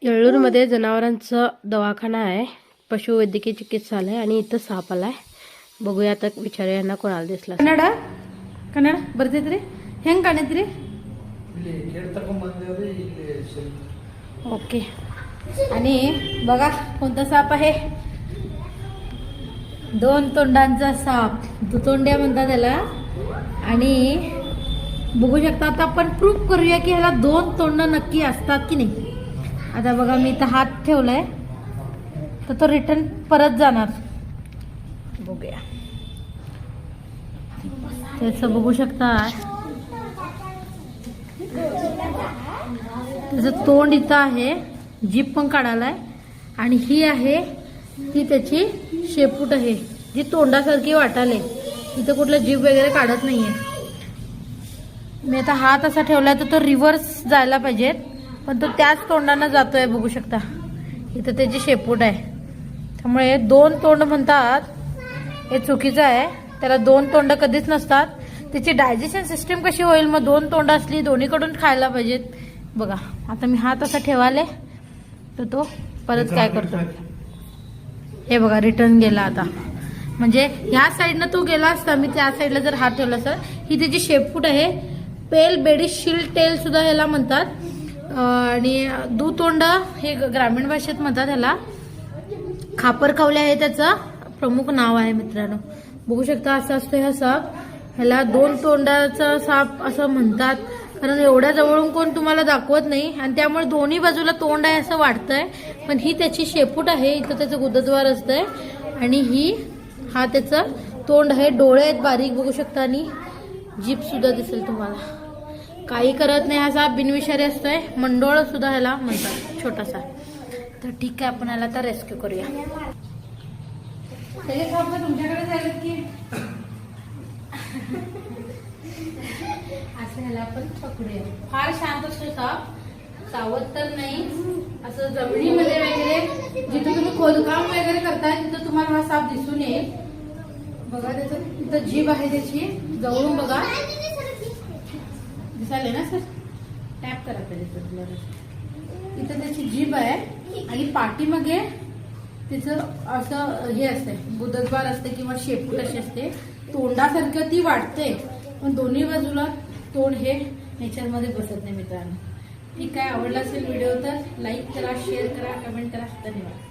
येळ्ळूरमध्ये जनावरांचा दवाखाना आहे, पशुवैद्यकीय चिकित्सालय आणि इथं साप आलाय. बघूया आता, विचारूया यांना कोणाला दिसला. कन्नड कन्नड ಬರ್ತಿದ್ರಿ ಹೆಂಗ್ ಕಾಣಿದ್ರಿ? ओके. आणि बघा कोणता साप आहे, 2 तोंडांचा साप, दुतोंड्या म्हणतात त्याला. आणि बघू शकता, आता आपण प्रूफ करूया की ह्याला 2 तोंड नक्की असतात की नाही. आता बघा, मी इथं हात ठेवलाय तर तो रिटर्न परत जाणार. बघूया, त्याचं बघू शकता, त्याचं तोंड इथं आहे, जीभ पण काढायलाय. आणि ही आहे ती त्याची शेपूट आहे, जी तोंडासारखी वाटाले. इथं कुठलं जीभ वगैरे काढत नाहीये. मी आता हात असा ठेवलाय तर तो रिव्हर्स जायला पाहिजे, पण तो त्याच तोंडानं जातोय. बघू शकता, इथं त्याची शेपूट आहे. त्यामुळे 2 तोंड म्हणतात हे चुकीचं आहे. त्याला 2 तोंड कधीच नसतात. त्याची डायजेशन सिस्टीम कशी होईल मग 2 तोंड असली, दोन्हीकडून खायला पाहिजेत. बघा, आता मी हात असा ठेवाले तर तो परत काय करतो, हे बघा, रिटर्न गेला. आता म्हणजे ह्या साईडनं तो गेला असता, मी त्या साईडला जर हात ठेवला असता. ही त्याची शेपूट आहे. पेल बेडी शिल्ड टेल सुद्धा ह्याला म्हणतात. आणि दुतोंड हे ग्रामीण भाषेत म्हणतात ह्याला. खापरखावले आहे त्याचं प्रमुख नाव आहे मित्रांनो. बघू शकता, असं असतं हा साप. ह्याला 2 तोंडाचा साप असं म्हणतात, कारण एवढ्या जवळून कोण तुम्हाला दाखवत नाही आणि त्यामुळे दोन्ही बाजूला तोंड आहे असं वाटतंय. पण ही त्याची शेपूट आहे, इथं त्याचं गुदद्वार असतंय. आणि हा त्याचं तोंड आहे. डोळे आहेत बारीक, बघू शकता. आणि जीभ सुद्धा दिसेल तुम्हाला. काही करत नाही हा साप, बिनविषारी असतोय. मंडोळ सुद्धा ह्याला म्हणतात, छोटासा. तर ठीक आहे, आपण ह्याला तर रेस्क्यू करूया. तुमच्याकडे झाले की असं ह्याला आपण पकडूया. फार शांत असतो साप, सावध तर नाही. असं जमिनीमध्ये वगैरे जिथे तुम्ही खोदकाम वगैरे करताय तिथं तुम्हाला हा साप दिसून येईल. बघा, त्याचं इथं जीभ आहे त्याची, जवळून बघा, दिसायला ना सर, टॅप करा पाहिजे. इथं त्याची जीभ आहे आणि पाठीमागे तिचं असं हे असते, गुदद्वार असते किंवा शेपूट अशी असते. तोंडासारखं ती वाटते, पण दोन्ही बाजूला तोंड हे नेचरमध्ये बसत नाही मित्रांनो. ठीक आहे, आवडला असेल व्हिडिओ तर लाईक करा, शेअर करा, कमेंट करा. धन्यवाद.